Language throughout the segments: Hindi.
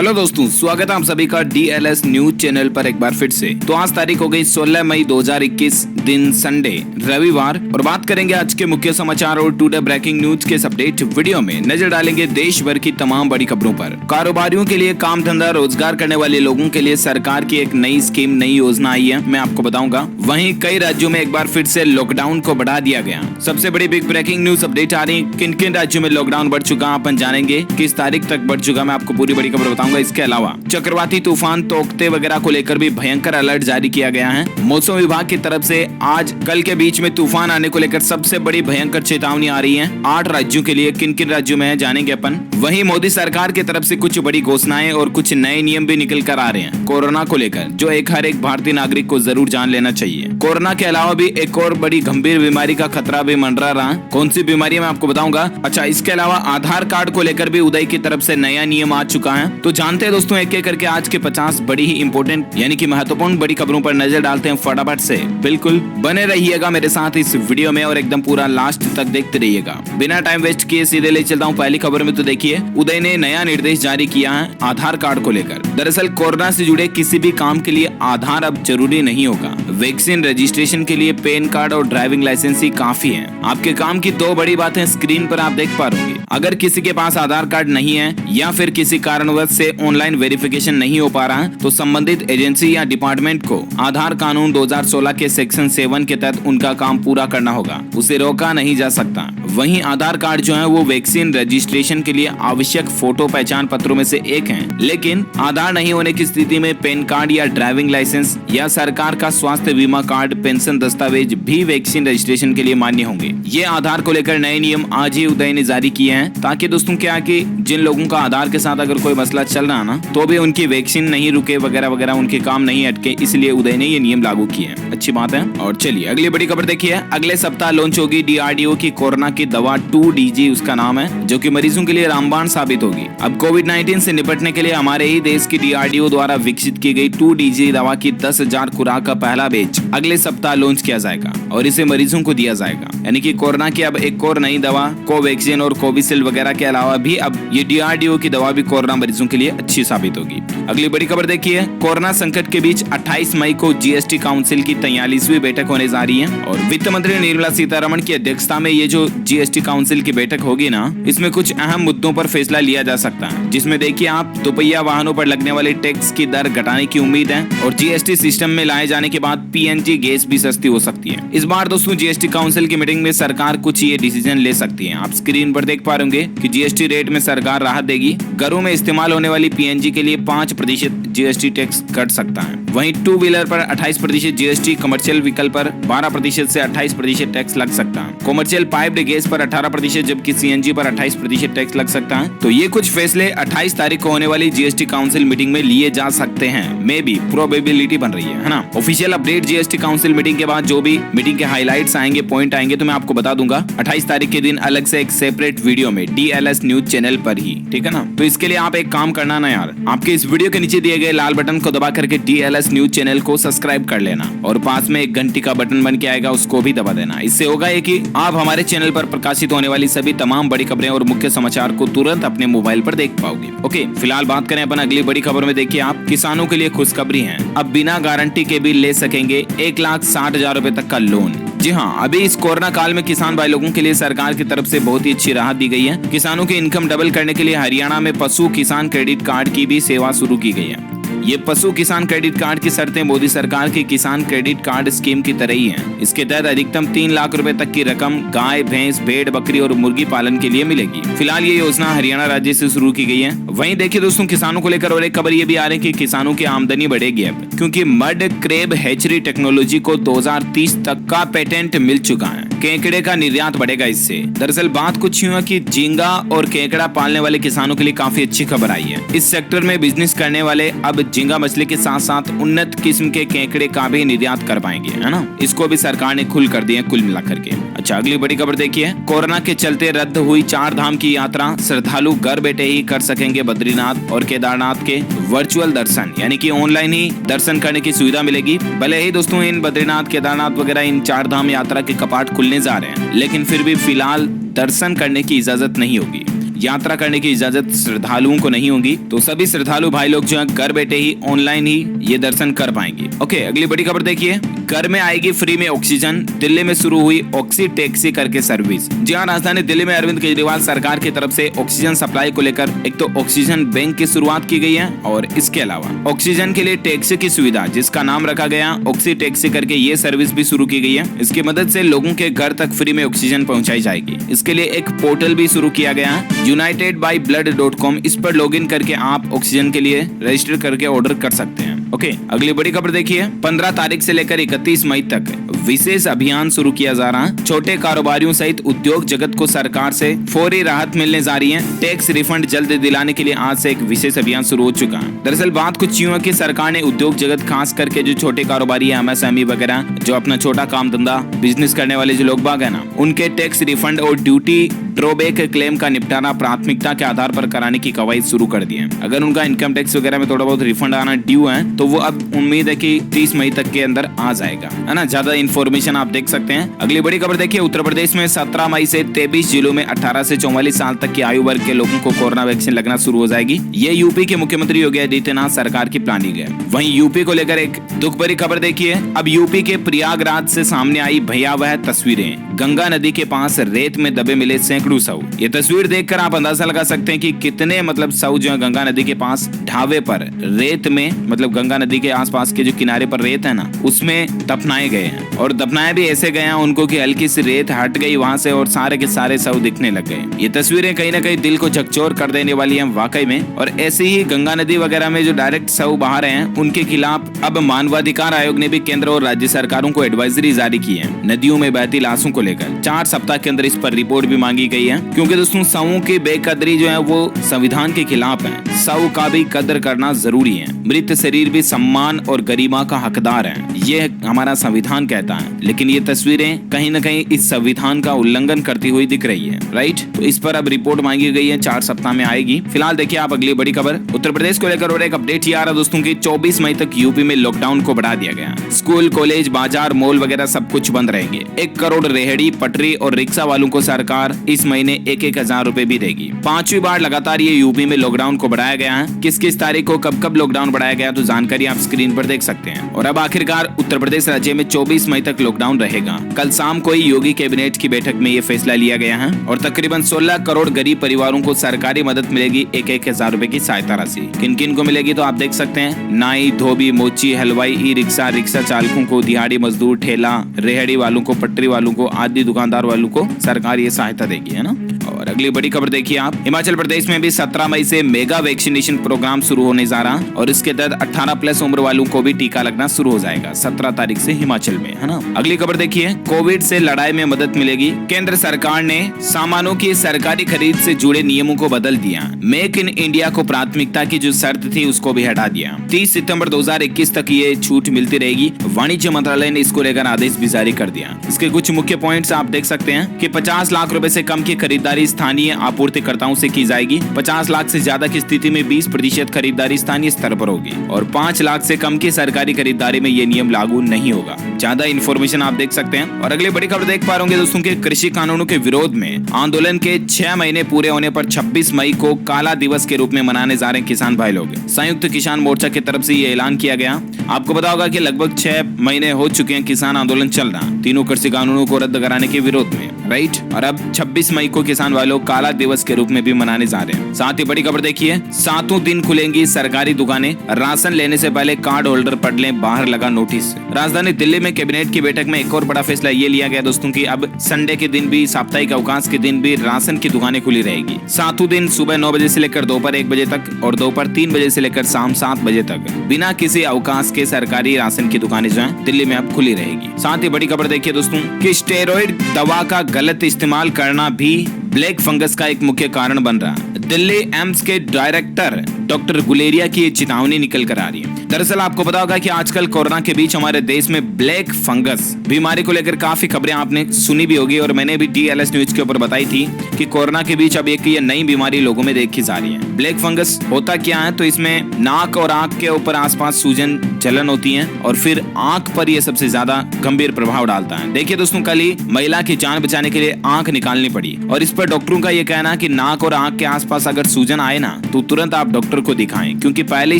हेलो दोस्तों, स्वागत है आप सभी का DLS न्यूज चैनल पर एक बार फिर से। तो आज तारीख हो गई 16 मई 2021, दिन संडे रविवार, और बात करेंगे आज के मुख्य समाचार और टुडे ब्रेकिंग न्यूज के अपडेट वीडियो में नजर डालेंगे देश भर की तमाम बड़ी खबरों पर। कारोबारियों के लिए, काम धंधा रोजगार करने वाले लोगों के लिए सरकार की एक नई स्कीम, नई योजना आई है, मैं आपको बताऊंगा। वहीं कई राज्यों में एक बार फिर से लॉकडाउन को बढ़ा दिया गया। सबसे बड़ी बिग ब्रेकिंग न्यूज अपडेट आ रही है, किन किन राज्यों में लॉकडाउन बढ़ चुका अपन जानेंगे, किस तारीख तक बढ़ चुका, मैं आपको पूरी बड़ी खबर बताऊंगा। इसके अलावा चक्रवाती तूफान तोकते वगैरह को लेकर भी भयंकर अलर्ट जारी किया गया है। मौसम विभाग की तरफ से आज कल के बीच में तूफान आने को लेकर सबसे बड़ी भयंकर चेतावनी आ रही है 8 राज्यों के लिए। किन किन राज्यों में है जानेंगे अपन। वहीं मोदी सरकार की तरफ से कुछ बड़ी घोषणाएं और कुछ नए नियम भी निकल कर आ रहे हैं कोरोना को लेकर, जो हर एक भारतीय नागरिक को जरूर जान लेना चाहिए। कोरोना के अलावा भी एक और बड़ी गंभीर बीमारी का खतरा भी मंडरा रहा। कौन सी बीमारी है मैं आपको बताऊंगा। अच्छा, इसके अलावा आधार कार्ड को लेकर भी उदय की तरफ से नया नियम आ चुका है। तो जानते हैं दोस्तों एक एक करके आज के 50 बड़ी ही इंपॉर्टेंट यानी कि महत्वपूर्ण बड़ी खबरों पर नजर डालते हैं फटाफट से। बिल्कुल बने रहिएगा मेरे साथ इस वीडियो में और एकदम पूरा लास्ट तक देखते रहिएगा। बिना टाइम वेस्ट किए सीधे ले चलता हूँ पहली खबर में। तो देखिए, उदय ने नया निर्देश जारी किया है आधार कार्ड को लेकर। दरअसल कोरोना से जुड़े किसी भी काम के लिए आधार अब जरूरी नहीं होगा। वैक्सीन रजिस्ट्रेशन के लिए पैन कार्ड और ड्राइविंग लाइसेंस ही काफी है। आपके काम की 2 बड़ी बातें स्क्रीन पर आप देख पा रहे होंगे। अगर किसी के पास आधार कार्ड नहीं है या फिर किसी कारणवश से ऑनलाइन वेरिफिकेशन नहीं हो पा रहा है, तो संबंधित एजेंसी या डिपार्टमेंट को आधार कानून 2016 के सेक्शन 7 के तहत उनका काम पूरा करना होगा। उसे रोका नहीं जा सकता। वहीं आधार कार्ड जो है वो वैक्सीन रजिस्ट्रेशन के लिए आवश्यक फोटो पहचान पत्रों में से एक है। लेकिन आधार नहीं होने की स्थिति में पैन कार्ड या ड्राइविंग लाइसेंस या सरकार का स्वास्थ्य बीमा कार्ड, पेंशन दस्तावेज भी वैक्सीन रजिस्ट्रेशन के लिए मान्य होंगे। ये आधार को लेकर नए नियम आज ही उदय ने जारी किए हैं, ताकि दोस्तों क्या कि जिन लोगों का आधार के साथ अगर कोई मसला चल रहा है ना, तो भी उनकी वैक्सीन नहीं रुके वगैरह वगैरह, उनके काम नहीं अटके, इसलिए उदय ने ये नियम लागू किए हैं। अच्छी बात है। और चलिए अगली बड़ी खबर देखिए। अगले सप्ताह लॉन्च होगी DRDO की कोरोना की दवा 2DG उसका नाम है, जो कि मरीजों के लिए रामबाण साबित होगी। अब कोविड-19 से निपटने के लिए हमारे ही देश की DRDO द्वारा विकसित की गई 2DG दवा की 10,000 खुराक का पहला बैच अगले सप्ताह लॉन्च किया जाएगा और इसे मरीजों को दिया जाएगा। यानी कि कोरोना की अब एक और नई दवा कोवैक्सीन और कोविशील्ड वगैरह के अलावा भी अब ये DRDO की दवा भी कोरोना मरीजों के लिए अच्छी साबित होगी। अगली बड़ी खबर देखिए। कोरोना संकट के बीच 28 मई को GST काउंसिल की 43वीं बैठक होने जा रही है और वित्त मंत्री निर्मला सीतारमण की अध्यक्षता में ये जो GST काउंसिल की बैठक होगी ना, इसमें कुछ अहम मुद्दों पर फैसला लिया जा सकता है। जिसमें देखिए आप, दोपहिया वाहनों पर लगने वाले टैक्स की दर घटाने की उम्मीद है और GST सिस्टम में लाए जाने के बाद PNG गैस भी सस्ती हो सकती है। इस बार दोस्तों GST काउंसिल की मीटिंग में सरकार कुछ ये डिसीजन ले सकती है। आप स्क्रीन पर देख पा रहे होंगे कि GST रेट में सरकार राहत देगी। घरों में इस्तेमाल होने वाली PNG के लिए 5% GST टैक्स कट सकता है। वहीं 2 व्हीलर पर 28% GST, कमर्शियल व्हीकल पर 12% से 28% टैक्स लग सकता है। कमर्शियल पाइप्ड गैस पर 18%, जबकि CNG पर 28% टैक्स लग सकता है। तो ये कुछ फैसले 28 तारीख को होने वाली GST काउंसिल मीटिंग में लिए जा सकते हैं। मे बी प्रोबेबिलिटी बन रही है ना। Official update GST council meeting के बाद जो भी मीटिंग के हाईलाइट्स आएंगे, पॉइंट आएंगे, तो मैं आपको बता दूंगा 28 तारीख के दिन अलग से एक सेपरेट वीडियो में DLS न्यूज चैनल पर ही, ठीक है ना। तो इसके लिए आप एक काम करना ना यार, आपके इस वीडियो के नीचे दिए गए लाल बटन को दबा करके DLS न्यूज चैनल को सब्सक्राइब कर लेना और पास में एक घंटी का बटन बन के आएगा, उसको भी दबा देना। इससे होगा ये कि आप हमारे चैनल पर प्रकाशित होने वाली सभी तमाम बड़ी खबरें और मुख्य समाचार को तुरंत अपने मोबाइल पर देख पाओगे। ओके, फिलहाल बात करें अपन अगली बड़ी खबर में। देखिए आप, किसानों के लिए खुशखबरी है। अब बिना गारंटी के भी ले सकेंगे 1,60,000 रुपए तक का लोन। जी हाँ, अभी इस कोरोना काल में किसान भाई लोगों के लिए सरकार की तरफ से बहुत ही अच्छी राहत दी गई है। किसानों की इनकम डबल करने के लिए हरियाणा में पशु किसान क्रेडिट कार्ड की भी सेवा शुरू की गई है। ये पशु किसान क्रेडिट कार्ड की शर्तें मोदी सरकार की किसान क्रेडिट कार्ड स्कीम की तरह ही हैं। इसके तहत अधिकतम 3 लाख रुपए तक की रकम गाय, भैंस, भेड़, बकरी और मुर्गी पालन के लिए मिलेगी। फिलहाल ये योजना हरियाणा राज्य से शुरू की गई है। वहीं देखिए दोस्तों, किसानों को लेकर और एक खबर ये भी आ रही है कि किसानों की आमदनी बढ़ेगी अब, क्योंकि मड क्रेब हैचरी टेक्नोलॉजी को 2030 तक का पेटेंट मिल चुका है। केकड़े का निर्यात बढ़ेगा इससे। दरअसल बात कुछ यूं है कि झींगा और केकड़ा पालने वाले किसानों के लिए काफी अच्छी खबर आई है। इस सेक्टर में बिजनेस करने वाले अब झींगा मछली के साथ साथ उन्नत किस्म के केकड़े का भी निर्यात कर पाएंगे, है ना। इसको भी सरकार ने खुल कर दिए कुल मिलाकर के। अच्छा, अगली बड़ी खबर देखिए। कोरोना के चलते रद्द हुई 4 धाम की यात्रा, श्रद्धालु घर बैठे ही कर सकेंगे बद्रीनाथ और केदारनाथ के वर्चुअल दर्शन, यानी कि ऑनलाइन ही दर्शन करने की सुविधा मिलेगी। भले ही दोस्तों इन बद्रीनाथ, केदारनाथ वगैरह इन 4 धाम यात्रा के कपाट खुलने जा रहे हैं, लेकिन फिर भी फिलहाल दर्शन करने की इजाजत नहीं होगी। यात्रा करने की इजाजत श्रद्धालुओं को नहीं होगी। तो सभी श्रद्धालु भाई लोग जो है घर बैठे ही ऑनलाइन ही ये दर्शन कर पाएंगे। ओके, अगली बड़ी खबर देखिए, घर में आएगी फ्री में ऑक्सीजन, दिल्ली में शुरू हुई ऑक्सी टैक्सी करके सर्विस। जी हाँ, राजधानी दिल्ली में अरविंद केजरीवाल सरकार की तरफ से ऑक्सीजन सप्लाई को लेकर एक तो ऑक्सीजन बैंक की शुरुआत की गई है और इसके अलावा ऑक्सीजन के लिए टैक्सी की सुविधा जिसका नाम रखा गया ऑक्सी टैक्सी करके ये सर्विस भी शुरू की गई है। इसकी मदद से लोगों के घर तक फ्री में ऑक्सीजन पहुंचाई जाएगी। इसके लिए एक पोर्टल भी शुरू किया गया है unitedbyblood.com। इस पर लॉगिन करके आप ऑक्सीजन के लिए रजिस्टर करके ऑर्डर कर सकते हैं। ओके, अगली बड़ी खबर देखिए, 15 तारीख से लेकर 31 मई तक विशेष अभियान शुरू किया जा रहा है। छोटे कारोबारियों सहित उद्योग जगत को सरकार से फौरी राहत मिलने जा रही है। टैक्स रिफंड जल्द दिलाने के लिए आज से एक विशेष अभियान शुरू हो चुका है। दरअसल बात कुछ यूं है कि सरकार ने उद्योग जगत खास करके जो छोटे कारोबारी है, MSME वगैरह, जो अपना छोटा काम धंधा बिजनेस करने वाले जो लोग बाग है ना, उनके टैक्स रिफंड और ड्यूटी ड्रॉबैक क्लेम का निपटारा प्राथमिकता के आधार पर कराने की कवायद शुरू कर दी है। अगर उनका इनकम टैक्स वगैरह में थोड़ा बहुत रिफंड आना ड्यू है तो वो अब उम्मीद है कि 30 मई तक के अंदर आ जाएगा, है ना। ज्यादा इन्फॉर्मेशन आप देख सकते हैं। अगली बड़ी खबर देखिए, उत्तर प्रदेश में 17 मई से 23 जिलों में 18 से 44 साल तक की आयु वर्ग के लोगों को कोरोना वैक्सीन लगना शुरू हो जाएगी। ये यूपी के मुख्यमंत्री योगी आदित्यनाथ सरकार की प्लानिंग है। वहीं यूपी को लेकर एक दुख भरी खबर देखिए, अब यूपी के प्रयागराज से सामने आई भयावह तस्वीरें। गंगा नदी के पास रेत में दबे मिले सैकड़ों शव। ये तस्वीर देखकर आप अंदाजा लगा सकते हैं कि कितने शव जो है गंगा नदी के पास ढाबे पर रेत में, गंगा नदी के आसपास के जो किनारे पर रेत है ना, उसमें दफनाए गए हैं। और दफनाए भी ऐसे गए हैं उनको कि हल्की सी रेत हट गई वहां से और सारे के सारे शव दिखने लग गए। ये तस्वीरें कहीं ना कहीं दिल को झकझोर कर देने वाली हैं वाकई में। और ऐसे ही गंगा नदी वगैरह में जो डायरेक्ट शव बहा रहे हैं उनके खिलाफ अब मानवाधिकार आयोग ने भी केंद्र और राज्य सरकारों को एडवाइजरी जारी की है नदियों में बहती लाशों को लेकर। 4 सप्ताह के अंदर इस पर रिपोर्ट भी मांगी गई है, क्योंकि दोस्तों शवों की बेकदरी जो है वो संविधान के खिलाफ है। शव का भी कदर करना जरूरी है। मृत शरीर भी सम्मान और गरिमा का हकदार है, ये हमारा संविधान कहता है। लेकिन ये तस्वीरें कहीं न कहीं इस संविधान का उल्लंघन करती हुई दिख रही है, राइट। तो इस पर अब रिपोर्ट मांगी गई है, 4 सप्ताह में आएगी। फिलहाल देखिए आप अगली बड़ी खबर, उत्तर प्रदेश को लेकर और एक अपडेट ये आ रहा दोस्तों की 24 मई तक यूपी में लॉकडाउन को बढ़ा दिया गया। स्कूल, कॉलेज, बाजार, मॉल वगैरह सब कुछ बंद रहेंगे। 1 करोड़ रेहड़ी, पटरी और रिक्शा वालों को सरकार इस महीने 1-1 हजार रुपए भी देगी। 5वीं बार लगातार ये यूपी में लॉकडाउन को बढ़ाया गया है। किस तारीख को कब लॉकडाउन बढ़ाया गया तो जानकारी आप स्क्रीन पर देख सकते हैं। और अब आखिरकार उत्तर प्रदेश राज्य में 24 मई तक लॉकडाउन रहेगा। कल शाम को ही योगी कैबिनेट की बैठक में ये फैसला लिया गया है और तकरीबन 16 करोड़ गरीब परिवारों को सरकारी मदद मिलेगी। 1-1 हजार रुपए की सहायता राशि किन किन को मिलेगी तो आप देख सकते हैं, नाई, धोबी, मोची, हलवाई, ई रिक्शा, रिक्शा चालकों को, दिहाड़ी मजदूर, ठेला, रेहड़ी वालों को, पटरी वालों को, आदि दुकानदार वालों को सरकार ये सहायता देगी, है ना। और अगली बड़ी खबर देखिए आप, हिमाचल प्रदेश में भी 17 मई से मेगा वैक्सीनेशन प्रोग्राम शुरू होने जा रहा और इसके तहत 18+ उम्र वालों को भी टीका लगना शुरू हो जाएगा 17 तारीख से हिमाचल में, है ना। अगली खबर देखिए, कोविड से लड़ाई में मदद मिलेगी। केंद्र सरकार ने सामानों की सरकारी खरीद से जुड़े नियमों को बदल दिया। मेक इन इंडिया को प्राथमिकता की जो शर्त थी उसको भी हटा दिया। 30 सितंबर 2021 तक ये छूट मिलती रहेगी। वाणिज्य मंत्रालय ने इसको लेकर आदेश भी जारी कर दिया। इसके कुछ मुख्य पॉइंट्स आप देख सकते हैं कि 50 लाख रुपए से कम की खरीदारी स्थानीय आपूर्तिकर्ताओं से की जाएगी। 50 लाख से ज्यादा की स्थिति में 20% खरीदारी स्थानीय स्तर पर होगी और 5 लाख से कम की सरकारी खरीदारी में ये नियम लागू नहीं होगा। ज्यादा इन्फॉर्मेशन आप देख सकते हैं। और अगले बड़ी खबर देख पा रहे दोस्तों के कृषि कानूनों के विरोध में आंदोलन के 6 महीने पूरे होने पर 26 मई को काला दिवस के रूप में मनाने जा रहे हैं किसान भाई लोग। संयुक्त किसान मोर्चा की तरफ से ये ऐलान किया गया। आपको पता होगा कि लगभग 6 महीने हो चुके हैं किसान आंदोलन चल रहा, तीनों कृषि कानूनों को रद्द कराने के विरोध में, राइट। और अब 26 मई को किसान भाई लोग काला दिवस के रूप में भी मनाने जा रहे हैं। साथ ही बड़ी खबर देखिए, 7 दिन खुलेंगी सरकारी दुकानें। राशन लेने से पहले कार्ड होल्डर पढ़ लें, बाहर लगा नोटिस। राजधानी दिल्ली में कैबिनेट की बैठक में एक और बड़ा फैसला ये लिया गया दोस्तों की अब संडे के दिन भी, साप्ताहिक अवकाश के दिन भी राशन की दुकानें खुली रहेगी। 7 दिन सुबह 9 बजे से लेकर दोपहर 1 बजे तक और दोपहर 3 बजे से लेकर शाम 7 बजे तक बिना किसी अवकाश के सरकारी राशन की दुकानें जो है दिल्ली में अब खुली रहेगी। साथ ही बड़ी खबर देखिए दोस्तों कि स्टेरॉइड दवा का गलत इस्तेमाल करना भी ब्लैक फंगस का एक मुख्य कारण बन रहा है। दिल्ली एम्स के डायरेक्टर डॉक्टर गुलेरिया की चेतावनी निकल कर आ रही है। दरअसल आपको पता होगा कि आजकल कोरोना के बीच हमारे देश में ब्लैक फंगस बीमारी को लेकर काफी खबरें आपने सुनी भी होगी और मैंने भी DLS न्यूज के ऊपर बताई थी कि कोरोना के बीच अब एक ये नई बीमारी लोगों में देखी जा रही है। ब्लैक फंगस होता क्या है, तो इसमें नाक और आंख के ऊपर आसपास सूजन जलन होती है और फिर आंख पर यह सबसे ज्यादा गंभीर प्रभाव डालता है। देखिए दोस्तों, कल ही महिला की जान बचाने के लिए आंख निकालनी पड़ी और इस पर डॉक्टरों का यह कहना है कि नाक और आंख के आसपास अगर सूजन आए ना तो तुरंत आप डॉक्टर को दिखाएं, क्योंकि पहले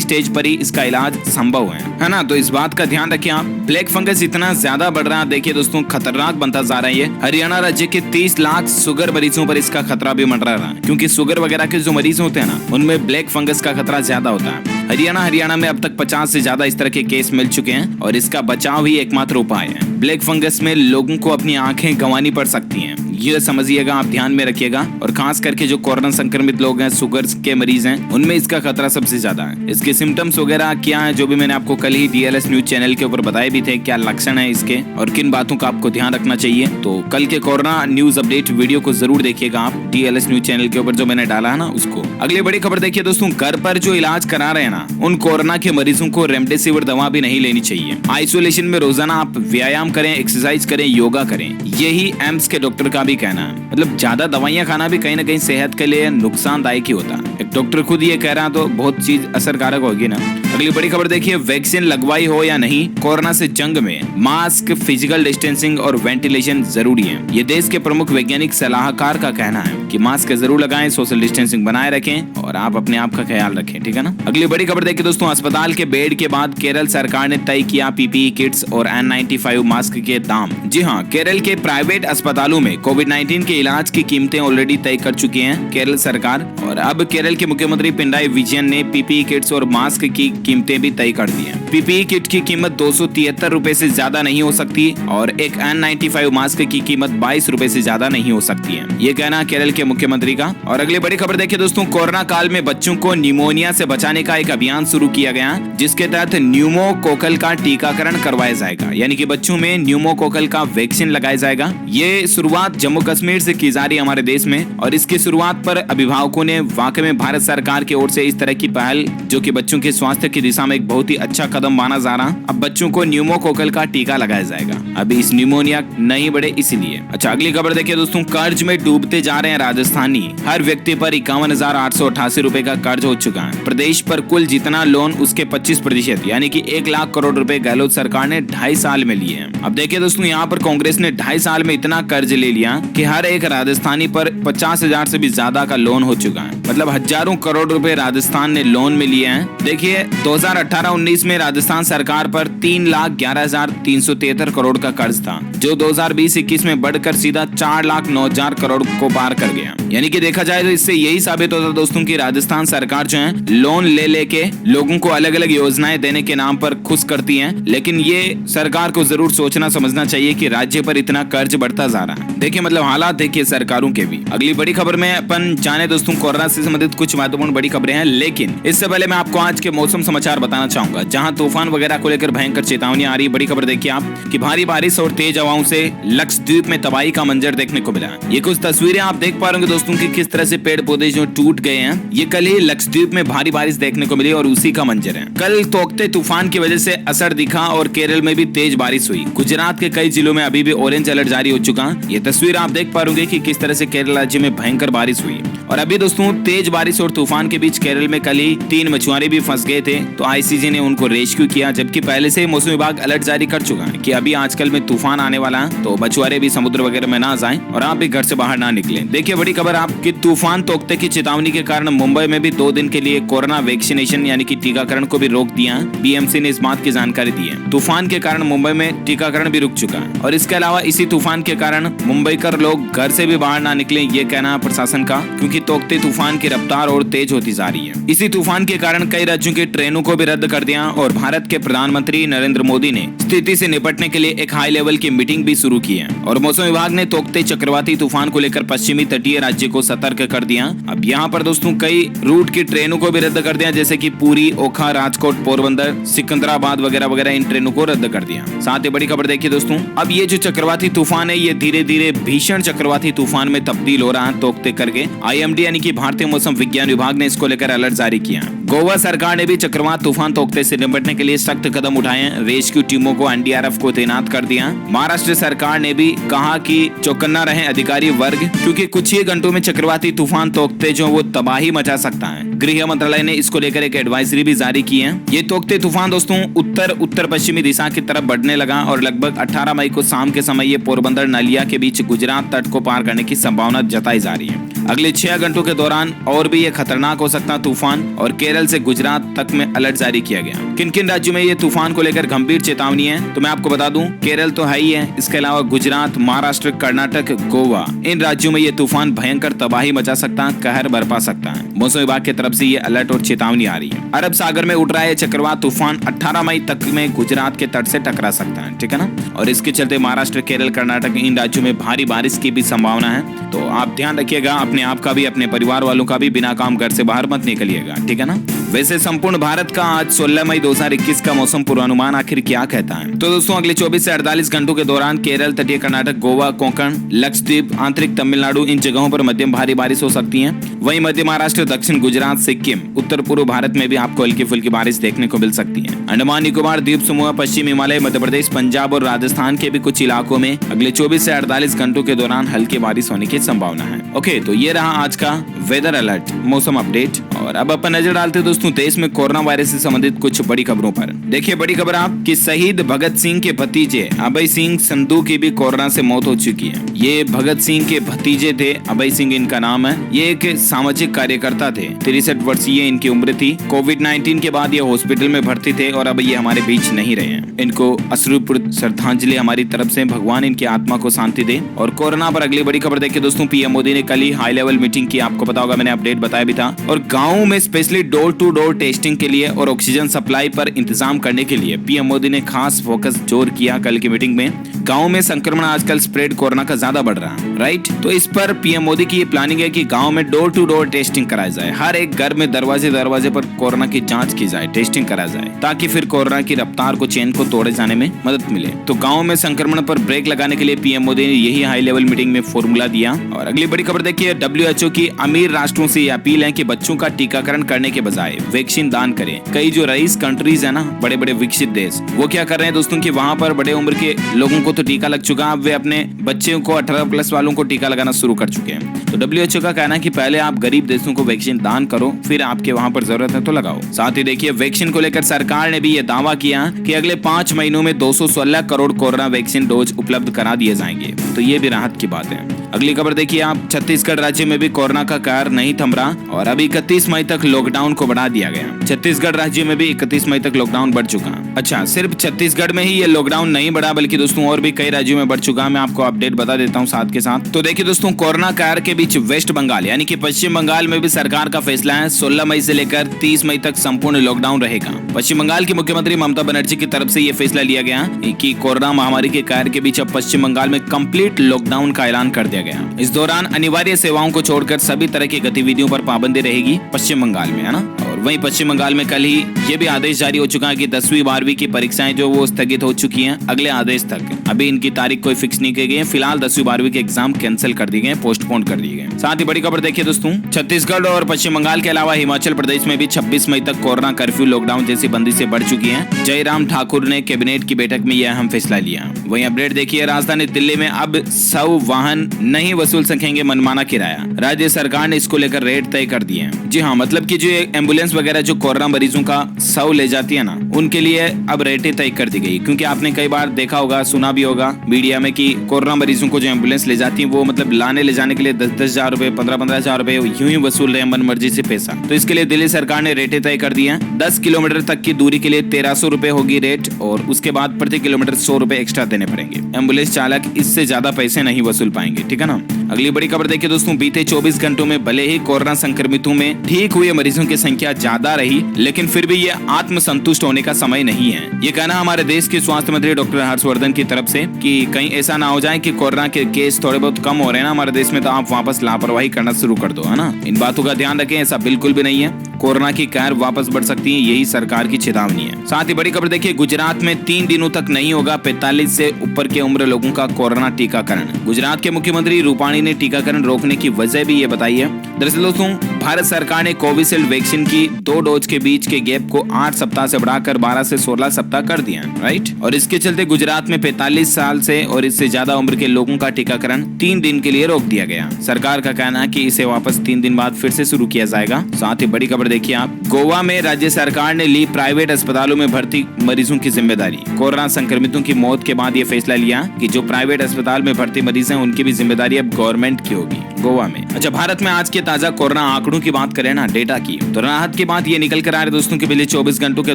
स्टेज पर ही इसका इलाज संभव है ना। तो इस बात का ध्यान रखिए आप। ब्लैक फंगस इतना ज्यादा बढ़ रहा है, देखिए दोस्तों, खतरनाक बनता जा रहा है ये। हरियाणा राज्य के 30 लाख शुगर मरीजों पर इसका खतरा भी मंडरा रहा है, क्योंकि शुगर वगैरह के जो मरीज होते हैं ना, उनमें ब्लैक फंगस का खतरा ज्यादा होता है। हरियाणा में अब तक 50 से ज्यादा इस तरह के केस मिल चुके हैं और इसका बचाव ही एकमात्र उपाय है। ब्लैक फंगस में लोगों को अपनी आंखें गंवानी पड़ सकती हैं, ये समझिएगा, आप ध्यान में रखिएगा। और खास करके जो कोरोना संक्रमित लोग हैं, शुगर के मरीज हैं, उनमें इसका खतरा सबसे ज्यादा है। इसके सिम्टम्स वगैरह क्या है, जो भी मैंने आपको कल ही DLS न्यूज चैनल के ऊपर बताए भी थे, क्या लक्षण है इसके और किन बातों का आपको ध्यान रखना चाहिए। तो कल के कोरोना न्यूज अपडेट वीडियो को जरूर देखिएगा आप, DLS न्यूज चैनल के ऊपर जो मैंने डाला है ना उसको। अगली बड़ी खबर देखिए दोस्तों, घर पर जो इलाज करा रहे हैं ना, उन कोरोना के मरीजों को रेमडेसिविर दवा भी नहीं लेनी चाहिए। आइसोलेशन में रोजाना आप व्यायाम करें, एक्सरसाइज करें, योगा करें, यही एम्स के डॉक्टर का भी कहना है। मतलब ज्यादा दवाइयां खाना भी कहीं ना कहीं सेहत के लिए नुकसानदायक ही होता है। एक डॉक्टर खुद ये कह रहा है तो बहुत चीज असरकारक होगी ना। अगली बड़ी खबर देखिए, वैक्सीन लगवाई हो या नहीं, कोरोना से जंग में मास्क, फिजिकल डिस्टेंसिंग और वेंटिलेशन जरूरी है। ये देश के प्रमुख वैज्ञानिक सलाहकार का कहना है कि मास्क जरूर लगाएं, सोशल डिस्टेंसिंग बनाए रखें और आप अपने आप का ख्याल रखें, ठीक है ना। अगली बड़ी खबर देखिए दोस्तों, अस्पताल के बेड के बाद केरल सरकार ने तय किया PPE किट्स और N95 मास्क के दाम। जी हाँ, केरल के प्राइवेट अस्पतालों में कोविड-19 के इलाज की कीमतें ऑलरेडी तय कर चुकी हैं केरल सरकार, और अब केरल के मुख्यमंत्री पिनराई विजयन ने PPE किट्स और मास्क की कीमतें भी तय कर दी हैं। PPE किट की कीमत 273 रुपए से ज्यादा नहीं हो सकती और एक N95 मास्क की कीमत 22 रुपए से ज्यादा नहीं हो सकती है, ये कहना केरल के मुख्यमंत्री का। और अगली बड़ी खबर देखिए दोस्तों, कोरोना काल में बच्चों को न्यूमोनिया से बचाने का एक अभियान शुरू किया गया, जिसके तहत न्यूमोकोकल का टीकाकरण करवाया जाएगा, यानी कि बच्चों में न्यूमोकोकल का वैक्सीन लगाया जाएगा। ये शुरुआत जम्मू कश्मीर से की जा रही है हमारे देश में, और इसकी शुरुआत पर अभिभावकों ने वाकई में भारत सरकार की ओर से इस तरह की पहल, जो कि बच्चों के स्वास्थ्य की दिशा में एक बहुत ही अच्छा कदम माना जा रहा। अब बच्चों को न्यूमोकोकल का टीका लगाया जाएगा, अभी इस न्यूमोनिया नहीं बढ़े इसीलिए। अच्छा, अगली खबर देखिए दोस्तों, कर्ज में डूबते जा रहे हैं राजस्थानी। हर व्यक्ति पर 51,888 रुपए का कर्ज हो चुका है। प्रदेश पर कुल जितना लोन उसके 25% यानी कि 1 लाख करोड़ रुपए गहलोत सरकार ने 2.5 साल में लिए हैं। अब देखिए दोस्तों, यहाँ पर कांग्रेस ने 2.5 साल में इतना कर्ज ले लिया कि हर एक राजस्थानी पर 50,000 से भी ज्यादा का लोन हो चुका है। मतलब हजारों करोड़ रुपए राजस्थान ने लोन में लिए हैं। देखिए 2018-19 में राजस्थान सरकार पर 3,11,373 करोड़ का कर्ज था, जो 2020-21 में बढ़कर सीधा 4,09,000 करोड़ को पार कर गया। यानी कि देखा जाए तो इससे यही साबित होता है दोस्तों कि राजस्थान सरकार जो है लोन ले लेके लोगों को अलग अलग योजनाएं देने के नाम पर खुश करती है, लेकिन ये सरकार को जरूर सोचना समझना चाहिए कि राज्य पर इतना कर्ज बढ़ता जा रहा है। देखिए मतलब हालात देखिए सरकारों के भी। अगली बड़ी खबर में अपन जाने दोस्तों, कोरोना से संबंधित कुछ महत्वपूर्ण बड़ी खबरें हैं, लेकिन इससे पहले मैं आपको आज के मौसम समाचार बताना चाहूंगा, जहां तूफान वगैरह को लेकर भयंकर चेतावनी आ रही है। बड़ी खबर देखिए आप कि भारी बारिश और तेज हवाओं से लक्षद्वीप में तबाही का मंजर देखने को मिला। ये कुछ तस्वीरें आप देख पा रहे होंगे दोस्तों कि किस तरह से पेड़ पौधे जो टूट गए हैं। ये कल ही लक्षद्वीप में भारी बारिश देखने को मिली और उसी का मंजर है। कल तोकते तूफान की वजह से असर दिखा और केरल में भी तेज बारिश हुई। गुजरात के कई जिलों में अभी भी ऑरेंज अलर्ट जारी हो चुका। ये तस्वीर आप देख पा रहे होंगे कि किस तरह से केरल राज्य में भयंकर बारिश हुई। और अभी दोस्तों तेज बारिश और तूफान के बीच केरल में कल ही 3 मछुआरे भी फंस गए थे, तो ICJ ने उनको रेस्क्यू किया, जबकि पहले से मौसम विभाग अलर्ट जारी कर चुका है कि अभी आजकल में तूफान आने वाला है, तो मछुआरे भी समुद्र वगैरह में ना जाएं और आप भी घर से बाहर ना निकलें। देखिए बड़ी खबर आपकी, तूफान तोकते की चेतावनी के कारण मुंबई में भी 2 दिन के लिए कोरोना वैक्सीनेशन यानी कि टीकाकरण को भी रोक दिया। BMC ने इस बात की जानकारी दी है। तूफान के कारण मुंबई में टीकाकरण भी रुक चुका है और इसके अलावा इसी तूफान के कारण मुंबईकर लोग घर से भी बाहर ना निकलें, ये कहना है प्रशासन का, क्योंकि तोकते तूफान की रफ्तार और तेज होती जा रही है। इसी तूफान के कारण कई राज्यों की ट्रेनों को भी रद्द कर दिया और भारत के प्रधानमंत्री नरेंद्र मोदी ने स्थिति से निपटने के लिए एक हाई लेवल की मीटिंग भी शुरू की है। और मौसम विभाग ने तोकते चक्रवाती तूफान को लेकर पश्चिमी तटीय राज्य को सतर्क कर दिया। अब यहाँ पर दोस्तों कई रूट की ट्रेनों को भी रद्द कर दिया, जैसे कि पुरी, ओखा, राजकोट, पोरबंदर, सिकंदराबाद वगैरह वगैरह इन ट्रेनों को रद्द कर दिया। साथ ही बड़ी खबर देखिए दोस्तों, अब ये जो चक्रवाती तूफान है ये धीरे धीरे भीषण चक्रवाती तूफान में तब्दील हो रहा है तोकते करके। IMD यानी कि भारतीय मौसम विज्ञान विभाग ने इसको लेकर अलर्ट जारी किया। गोवा सरकार ने भी चक्रवात तूफान तोकते से निपटने के लिए सख्त कदम उठाए हैं। रेस्क्यू टीमों को एनडीआरएफ को तैनात कर दिया। महाराष्ट्र सरकार ने भी कहा कि चौकन्ना रहे अधिकारी वर्ग, क्योंकि कुछ ही घंटों में चक्रवाती तूफान तोकते जो वो तबाही मचा सकता है। गृह मंत्रालय ने इसको लेकर एक एडवाइजरी भी जारी की है। ये तोकते तूफान दोस्तों उत्तर पश्चिमी दिशा की तरफ बढ़ने लगा और लगभग 18 मई को शाम के समय ये पोरबंदर नलिया के बीच गुजरात तट को पार करने की संभावना जताई जा रही है। अगले 6 घंटों के दौरान और भी ये खतरनाक हो सकता तूफान, और केरल से गुजरात तक में अलर्ट जारी किया गया। किन किन राज्यों में ये तूफान को लेकर गंभीर चेतावनी है, तो मैं आपको बता दूं, केरल तो है ही है, इसके अलावा गुजरात, महाराष्ट्र, कर्नाटक, गोवा, इन राज्यों में ये तूफान भयंकर तबाही मचा सकता है, कहर बरपा सकता है। मौसम विभाग की तरफ से ये अलर्ट और चेतावनी आ रही है। अरब सागर में उठ रहा है चक्रवात तूफान 18 मई तक में गुजरात के तट से टकरा सकता है, ठीक है ना। और इसके चलते महाराष्ट्र, केरल, कर्नाटक, इन राज्यों में भारी बारिश की भी संभावना है। तो आप ध्यान रखिएगा, अपने आप का भी, अपने परिवार वालों का भी, बिना काम घर से बाहर मत निकलिएगा, ठीक है ना। वैसे संपूर्ण भारत का आज 16 मई 2021 का मौसम पूर्वानुमान आखिर क्या कहता है, तो दोस्तों अगले 24 से 48 घंटों के दौरान केरल, तटीय कर्नाटक, गोवा, कोंकण, लक्षद्वीप, आंतरिक तमिलनाडु, इन जगहों पर मध्यम भारी बारिश हो सकती है। वहीं मध्य महाराष्ट्र, दक्षिण गुजरात, सिक्किम, उत्तर पूर्व भारत में भी आपको हल्की फुल्की बारिश देखने को मिल सकती है। अंडमान निकोबार द्वीप समूह, पश्चिम हिमालय, मध्य प्रदेश, पंजाब और राजस्थान के भी कुछ इलाकों में अगले 24 से 48 घंटों के दौरान हल्की बारिश होने की संभावना है। ओके, तो ये रहा आज का वेदर अलर्ट, मौसम अपडेट। और अब अपन नजर डालते हैं दोस्तों देश में कोरोना वायरस से संबंधित कुछ बड़ी खबरों पर। देखिए बड़ी खबर आप कि शहीद भगत सिंह के भतीजे अभय सिंह संधू की भी कोरोना से मौत हो चुकी है। ये भगत सिंह के भतीजे थे, अभय सिंह इनका नाम है। ये एक सामाजिक कार्यकर्ता थे, 63 वर्षीय इनकी उम्र थी। कोविड-19 के बाद ये हॉस्पिटल में भर्ती थे और अब ये हमारे बीच नहीं रहे हैं। इनको अश्रुपूर्ण श्रद्धांजलि हमारी तरफ से, भगवान इनकी आत्मा को शांति दे। और कोरोना पर अगली बड़ी खबर देखिए दोस्तों, पीएम मोदी ने कल ही हाई लेवल मीटिंग की, आपको पता होगा, मैंने अपडेट बताया भी था। और गाँव में specially door to door testing के लिए और ऑक्सीजन सप्लाई पर इंतजाम करने के लिए पीएम मोदी ने खास फोकस जोर किया कल की मीटिंग में। गांव में संक्रमण आजकल स्प्रेड कोरोना का ज्यादा बढ़ रहा है, राइट। तो इस पर पीएम मोदी की ये प्लानिंग है कि गांव में डोर टू डोर टेस्टिंग कराई जाए। हर एक घर में दरवाजे पर कोरोना की जांच की जाए, टेस्टिंग कराया जाए, ताकि फिर कोरोना की रफ्तार को, चेन को तोड़े जाने में मदद मिले। तो गाँव में संक्रमण पर ब्रेक लगाने के लिए पीएम मोदी ने यही हाई लेवल मीटिंग में फॉर्मूला दिया। और अगली बड़ी खबर देखिए, WHO की अमीर राष्ट्रों से अपील है कि बच्चों का टीकाकरण करने के बजाय वैक्सीन दान करें। कई जो रईस कंट्रीज है ना, बड़े बड़े विकसित देश, वो क्या कर रहे हैं दोस्तों कि वहाँ पर बड़े उम्र के लोगों को तो टीका लग चुका, अब वे अपने बच्चों को 18+ वालों को टीका लगाना शुरू कर चुके हैं। तो WHO का कहना है कि पहले आप गरीब देशों को वैक्सीन दान करो, फिर आपके वहाँ पर जरूरत है तो लगाओ। साथ ही देखिए वैक्सीन को लेकर सरकार ने भी ये दावा किया कि अगले 5 महीनों में 216 करोड़ कोरोना वैक्सीन डोज उपलब्ध करा दिए जाएंगे। तो ये भी राहत की बात है। अगली खबर देखिए आप, छत्तीसगढ़ राज्य में भी कोरोना का कहर नहीं थम रहा और अब 31 मई तक लॉकडाउन को बढ़ा दिया गया। छत्तीसगढ़ राज्य में भी 31 मई तक लॉकडाउन बढ़ चुका। अच्छा, सिर्फ छत्तीसगढ़ में ही ये लॉकडाउन नहीं बढ़ा, बल्कि दोस्तों और भी कई राज्यों में बढ़ चुका। मैं आपको अपडेट बता देता हूँ साथ के साथ। तो देखिए दोस्तों, कोरोना कहर के बीच वेस्ट बंगाल यानी कि पश्चिम बंगाल में भी सरकार का फैसला है, 16 मई से लेकर 30 मई तक संपूर्ण लॉकडाउन रहेगा। पश्चिम बंगाल की मुख्यमंत्री ममता बनर्जी की तरफ से ये फैसला लिया गया कि कोरोना महामारी के कहर के बीच अब पश्चिम बंगाल में कंप्लीट लॉकडाउन का ऐलान कर दिया गया। इस दौरान अनिवार्य सेवाओं को छोड़कर सभी तरह की गतिविधियों पर पाबंदी रहेगी पश्चिम बंगाल में, है ना। और वहीं पश्चिम बंगाल में कल ही ये भी आदेश जारी हो चुका है कि 10वीं 12वीं की परीक्षाएं जो वो स्थगित हो चुकी हैं अगले आदेश तक। अभी इनकी तारीख कोई फिक्स नहीं की गई है। फिलहाल 10वीं 12वीं के एग्जाम कैंसिल कर दिए गए, पोस्टपोन कर दिए गए। साथ ही बड़ी खबर देखिए दोस्तों, छत्तीसगढ़ और पश्चिम बंगाल के अलावा हिमाचल प्रदेश में भी 26 मई तक कोरोना कर्फ्यू, लॉकडाउन जैसी बंदी से बढ़ चुकी है। जयराम ठाकुर ने कैबिनेट की बैठक में यह अहम फैसला लिया। वहीं अपडेट देखिए, राजधानी दिल्ली में अब 100 वाहन नहीं वसूल सकेंगे मनमाना किराया। राज्य सरकार ने इसको लेकर रेट तय कर दिए हैं। जी हाँ, मतलब कि जो एम्बुलेंस वगैरह जो कोरोना मरीजों का 100 ले जाती है ना, उनके लिए अब रेटें तय कर दी गई। क्योंकि आपने कई बार देखा होगा, सुना भी होगा मीडिया में कि कोरोना मरीजों को जो एम्बुलेंस ले जाती है वो मतलब लाने ले जाने के लिए 10-10 हजार रुपए, 15-15 हजार रुपए यूं ही वसूल रहे मन मर्जी से पैसा। तो इसके लिए दिल्ली सरकार ने रेटें तय कर दी हैं। 10 किलोमीटर तक की दूरी के लिए 1300 रुपए होगी रेट, और उसके बाद प्रति किलोमीटर 100 रुपए एक्स्ट्रा देने पड़ेंगे। एम्बुलेंस चालक इससे ज्यादा पैसे नहीं वसूल पाएंगे, ठीक है ना। अगली बड़ी खबर देखिए दोस्तों, बीते 24 घंटों में भले ही कोरोना संक्रमितों में ठीक हुए मरीजों की संख्या ज्यादा रही, लेकिन फिर भी ये आत्मसंतुष्ट होने का समय नहीं है। ये कहना हमारे देश के स्वास्थ्य मंत्री डॉक्टर हर्षवर्धन की तरफ से कि कहीं ऐसा ना हो जाए कि कोरोना के केस थोड़े बहुत कम हो रहे हैं ना हमारे देश में, तो आप वापस लापरवाही करना शुरू कर दो, है ना। इन बातों का ध्यान रखें, ऐसा बिल्कुल भी नहीं है। कोरोना की कहर वापस बढ़ सकती है, यही सरकार की चेतावनी है। साथ ही बड़ी खबर देखिए, गुजरात में 3 दिनों तक नहीं होगा 45 से ऊपर के उम्र लोगों का कोरोना टीकाकरण। गुजरात के मुख्यमंत्री रूपाणी ने टीकाकरण रोकने की वजह भी ये बताई है। दरअसल दोस्तों, भारत सरकार ने कोविशील्ड वैक्सीन की 2 डोज के बीच के गैप को 8 सप्ताह से बढ़ाकर 12 से 16 सप्ताह कर दिया, राइट। और इसके चलते गुजरात में 45 साल से और इससे ज्यादा उम्र के लोगों का टीकाकरण 3 दिन के लिए रोक दिया गया। सरकार का कहना है कि इसे वापस 3 दिन बाद फिर से शुरू किया जाएगा। साथ ही बड़ी खबर देखिए आप, गोवा में राज्य सरकार ने ली प्राइवेट अस्पतालों में भर्ती मरीजों की जिम्मेदारी। कोरोना संक्रमितों की मौत के बाद ये फैसला लिया कि जो प्राइवेट अस्पताल में भर्ती मरीज हैं उनकी भी जिम्मेदारी अब गवर्नमेंट की होगी गोवा में। अच्छा, भारत में आज के ताजा कोरोना आंकड़ों की बात करें ना, डेटा की, तो राहत की बात ये निकल कर आ रही दोस्तों कि पिछले 24 घंटों के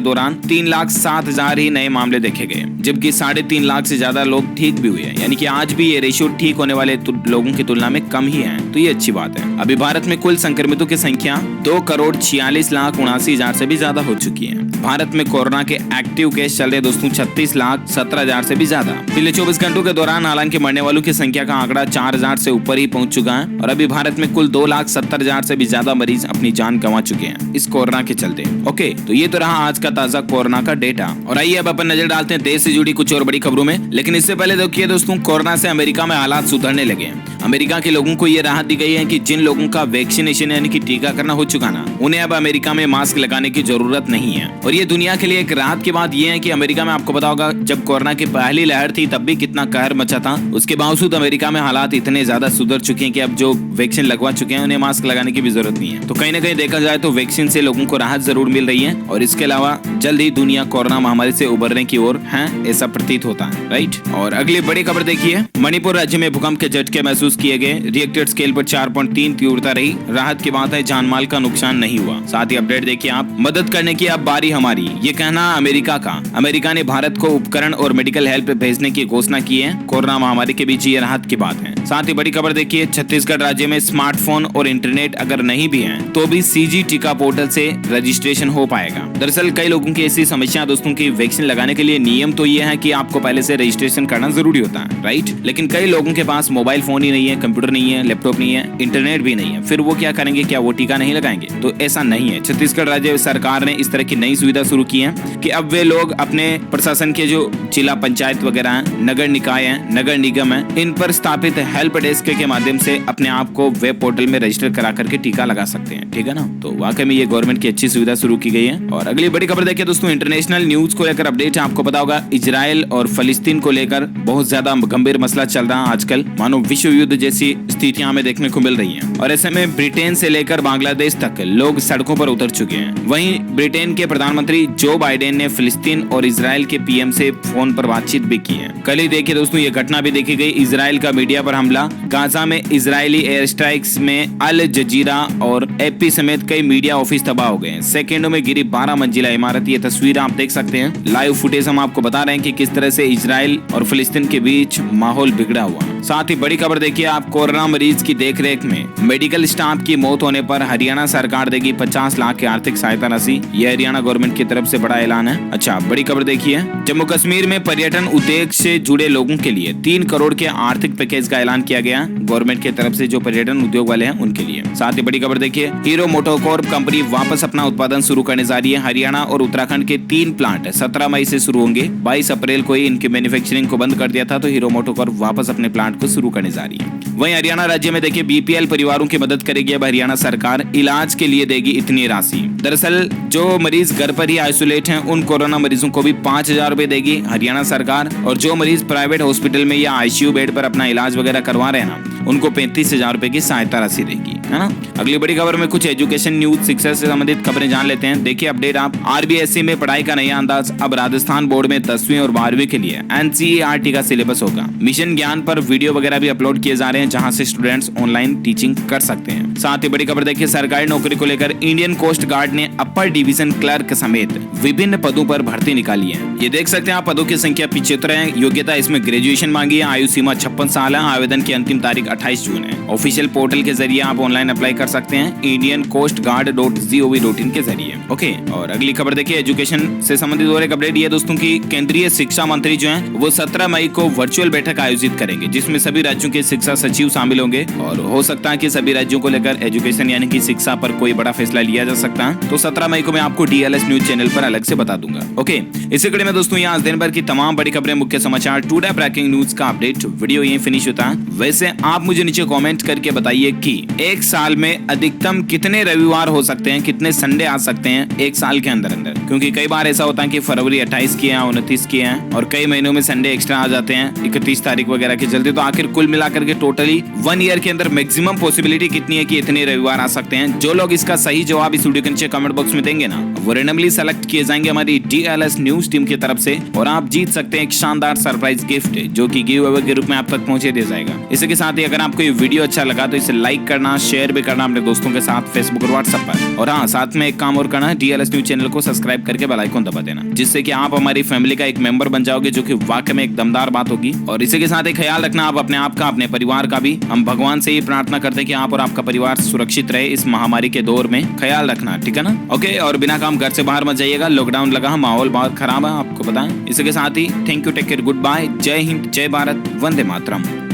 दौरान 3,07,000 ही नए मामले देखे गए, जबकि 3.5 लाख से ज्यादा लोग ठीक भी हुए हैं। यानी कि आज भी ये रेशियो ठीक होने वाले लोगों की तुलना में कम ही है, तो ये अच्छी बात है। अभी भारत में कुल संक्रमितों की संख्या 2,46,79,000 से भी ज्यादा हो चुकी है। भारत में कोरोना के एक्टिव केस चल रहे दोस्तों 36,17,000 से भी ज्यादा। पिछले 24 घंटों के दौरान हालांकि मरने वालों की संख्या का आंकड़ा 4,000 से ऊपर ही पहुंच चुका है और अभी भारत में कुल 2,70,000 से भी ज्यादा मरीज अपनी जान गंवा चुके हैं इस कोरोना के चलते। ओके, तो ये तो रहा आज का ताजा कोरोना का डेटा। और आइए अब अपन नजर डालते हैं देश से जुड़ी कुछ और बड़ी खबरों में। लेकिन इससे पहले देखिए दोस्तों, कोरोना से अमेरिका में हालात सुधरने लगे हैं। अमेरिका के लोगों को ये राहत दी गई है कि जिन लोगों का वैक्सीनेशन यानी कि टीकाकरण हो चुका ना, उन्हें अब अमेरिका में मास्क लगाने की जरूरत नहीं है। और ये दुनिया के लिए एक राहत की बात ये है कि अमेरिका में आपको पता होगा जब कोरोना की पहली लहर थी तब भी कितना कहर मचा था। उसके बावजूद अमेरिका में हालात इतने ज्यादा सुधर चुके हैं कि अब जो वैक्सीन लगवा चुके हैं उन्हें मास्क लगाने की भी जरूरत नहीं है। तो कहीं ना कहीं देखा जाए तो वैक्सीन से लोगों को राहत जरूर मिल रही है और इसके अलावा जल्द ही दुनिया कोरोना महामारी से उबरने की ओर है, ऐसा प्रतीत होता है, राइट। और अगली बड़ी खबर देखिए, मणिपुर राज्य में भूकंप के झटके महसूस किए गए। रिएक्टर स्केल पर 4.3 तीव्रता रही। राहत की बात है, जानमाल का नुकसान नहीं हुआ। साथ ही अपडेट देखिए आप, मदद करने की अब बारी हमारी, ये कहना अमेरिका का। अमेरिका ने भारत को उपकरण और मेडिकल हेल्प भेजने की घोषणा की है। कोरोना महामारी के बीच ये राहत की बात है। साथ ही बड़ी खबर देखिए, छत्तीसगढ़ राज्य में स्मार्टफोन और इंटरनेट अगर नहीं भी है तो भी सीजी टीका पोर्टल से रजिस्ट्रेशन हो पाएगा। दरअसल कई लोगों की ऐसी समस्या दोस्तों की वैक्सीन लगाने के लिए नियम तो ये है कि आपको पहले से रजिस्ट्रेशन करना जरूरी होता है, राइट। लेकिन कई लोगों के पास मोबाइल फोन ही नहीं है, कंप्यूटर नहीं है, लैपटॉप नहीं है, इंटरनेट भी नहीं है, फिर वो क्या करेंगे? क्या वो टीका नहीं लगाएंगे? तो ऐसा नहीं है। छत्तीसगढ़ राज्य सरकार ने इस तरह की नई सुविधा शुरू की है कि अब वे लोग अपने प्रशासन के जो जिला पंचायत वगैरह है, नगर निकाय है, नगर निगम है, इन पर स्थापित हेल्प डेस्क के माध्यम से अपने आप को वेब पोर्टल में रजिस्टर करा करके टीका लगा सकते हैं, ठीक है ना। तो वाकई में ये गवर्नमेंट की अच्छी सुविधा शुरू की गई है। और अगली बड़ी खबर देखिए दोस्तों, इंटरनेशनल न्यूज को लेकर अपडेट है। आपको पता होगा इजराइल और फलस्तीन को लेकर बहुत ज्यादा गंभीर मसला चल रहा है आजकल, मानो विश्व युद्ध जैसी स्थितियां हमें देखने को मिल रही हैं। और ऐसे में ब्रिटेन से लेकर बांग्लादेश तक लोग सड़कों पर उतर चुके हैं। वहीं ब्रिटेन के प्रधानमंत्री जो बाइडेन ने फिलिस्तीन और इजराइल के पीएम से फोन पर बातचीत भी की है। कल ही देखिए दोस्तों, ये घटना भी देखी गई, इजराइल का मीडिया पर हमला, गाजा में इजरायली एयर स्ट्राइक्स में अल जजीरा और एपी समेत कई मीडिया ऑफिस तबाह हो गए। सेकेंडों में गिरी 12 मंजिला इमारत। ये तस्वीर आप देख सकते हैं, लाइव फुटेज हम आपको बता रहे हैं कि किस तरह से इजराइल और फिलिस्तीन के बीच माहौल बिगड़ा हुआ। साथ ही बड़ी खबर देखिए आप, कोरोना मरीज की देखरेख में मेडिकल स्टाफ की मौत होने पर हरियाणा सरकार देगी 50 लाख की आर्थिक सहायता राशि। यह हरियाणा गवर्नमेंट की तरफ से बड़ा ऐलान है। अच्छा, बड़ी खबर देखिए, जम्मू कश्मीर में पर्यटन उद्योग से जुड़े लोगों के लिए 3 करोड़ के आर्थिक पैकेज का ऐलान किया गया गवर्नमेंट की तरफ से, जो पर्यटन उद्योग वाले हैं उनके लिए। साथ ही बड़ी खबर देखिए, हीरो मोटोकॉर्प कंपनी वापस अपना उत्पादन शुरू करने जा रही है। हरियाणा और उत्तराखंड के 3 प्लांट 17 मई से शुरू होंगे। 22 अप्रैल को ही इनकी मैन्युफैक्चरिंग को बंद कर दिया था, तो हीरो मोटोकॉर्प वापस अपने प्लांट को शुरू करने जा रही है। वहीं हरियाणा राज्य में देखिए, बीपीएल परिवारों की मदद करेगी अब हरियाणा सरकार, इलाज के लिए देगी इतनी राशि। दरअसल जो मरीज घर पर ही आइसोलेट हैं उन कोरोना मरीजों को भी 5,000 रुपए देगी हरियाणा सरकार, और जो मरीज प्राइवेट हॉस्पिटल में या आईसीयू बेड पर अपना इलाज वगैरह करवा रहे हैं ना, उनको 35,000 रुपए की सहायता राशि देगी, है ना। अगली बड़ी खबर में कुछ एजुकेशन न्यूज, शिक्षा से संबंधित खबरें जान लेते हैं। देखिए अपडेट आप, आरबीएसई में पढ़ाई का नया अंदाज। अब राजस्थान बोर्ड में 10वीं और 12वीं के लिए एनसीईआरटी का सिलेबस होगा। मिशन ज्ञान पर वीडियो वगैरह भी अपलोड किए जा रहे हैं, जहां से स्टूडेंट्स ऑनलाइन टीचिंग कर सकते हैं। साथ ही बड़ी खबर देखिए, सरकारी नौकरी को लेकर इंडियन कोस्ट गार्ड ने अपर डिवीजन क्लर्क समेत विभिन्न पदों पर भर्ती निकाली है। ये देख सकते हैं आप, पदों की संख्या 75 है। योग्यता इसमें ग्रेजुएशन मांगी है। आयु सीमा 56 साल है। आवेदन की अंतिम तारीख 28 जून है। ऑफिशियल पोर्टल के जरिए आप ऑनलाइन ऑनलाइन अप्लाई कर सकते हैं indiancoastguard.gov.in के जरिए। ओके, और अगली खबर देखिए, एजुकेशन से संबंधित और एक अपडेट ये दोस्तों की केंद्रीय शिक्षा मंत्री जो हैं वो 17 मई को वर्चुअल बैठक आयोजित करेंगे, जिसमें सभी राज्यों के शिक्षा सचिव शामिल होंगे और हो सकता है कि सभी राज्यों को लेकर एजुकेशन यानी कि शिक्षा पर कोई बड़ा फैसला लिया जा सकता है। तो 17 मई को मैं आपको DLS न्यूज चैनल पर अलग से बता दूंगा। ओके, इसी कड़ी में दोस्तों यहाँ दिन भर की तमाम बड़ी खबरें, मुख्य समाचार, टुडे ब्रेकिंग न्यूज का अपडेट वीडियो यहीं फिनिश होता है। वैसे आप मुझे नीचे कमेंट करके बताइए कि एक साल में अधिकतम कितने रविवार हो सकते हैं, कितने संडे आ सकते हैं एक साल के अंदर अंदर, क्योंकि कई बार ऐसा होता है कि फरवरी 28 किए हैं, 29 किए हैं और कई महीनों में संडे एक्स्ट्रा आ जाते हैं 31 तारीख वगैरह के चलते। तो आखिर कुल मिलाकर के टोटली 1 ईयर के अंदर मैक्सिमम पॉसिबिलिटी कितनी है कि इतने रविवार आ सकते हैं। जो लोग इसका सही जवाब इस वीडियो के नीचे कमेंट बॉक्स में देंगे ना, वो रेंडमली सेलेक्ट किए जाएंगे हमारी DLS न्यूज टीम की तरफ से और आप जीत सकते हैं एक शानदार सरप्राइज गिफ्ट जो कि गिव अवे के रूप में आप तक पहुंचे दिया जाएगा। इसी के साथ ही अगर आपको ये वीडियो अच्छा लगा तो इसे लाइक करना, शेयर भी करना अपने दोस्तों के साथ फेसबुक और व्हाट्सएप पर। और हाँ, साथ में एक काम और करना है, DLS न्यूज चैनल को सब्सक्राइब करके बेल आइकन दबा देना, जिससे कि आप हमारी फैमिली का एक मेंबर बन जाओगे, जो कि वाकई में एक दमदार बात होगी। और इसी के साथ ही ख्याल रखना आप अपने आप का, अपने परिवार का भी। हम भगवान से ही प्रार्थना करते हैं कि आप और आपका परिवार सुरक्षित रहे इस महामारी के दौर में। ख्याल रखना, ठीक है ना? ओके, और बिना काम घर से बाहर मत जाइएगा, लॉकडाउन लगा, माहौल बहुत खराब है, आपको बताएं। इसी के साथ ही thank you, take care, good bye, जय हिंद, जय भारत, वंदे मातरम।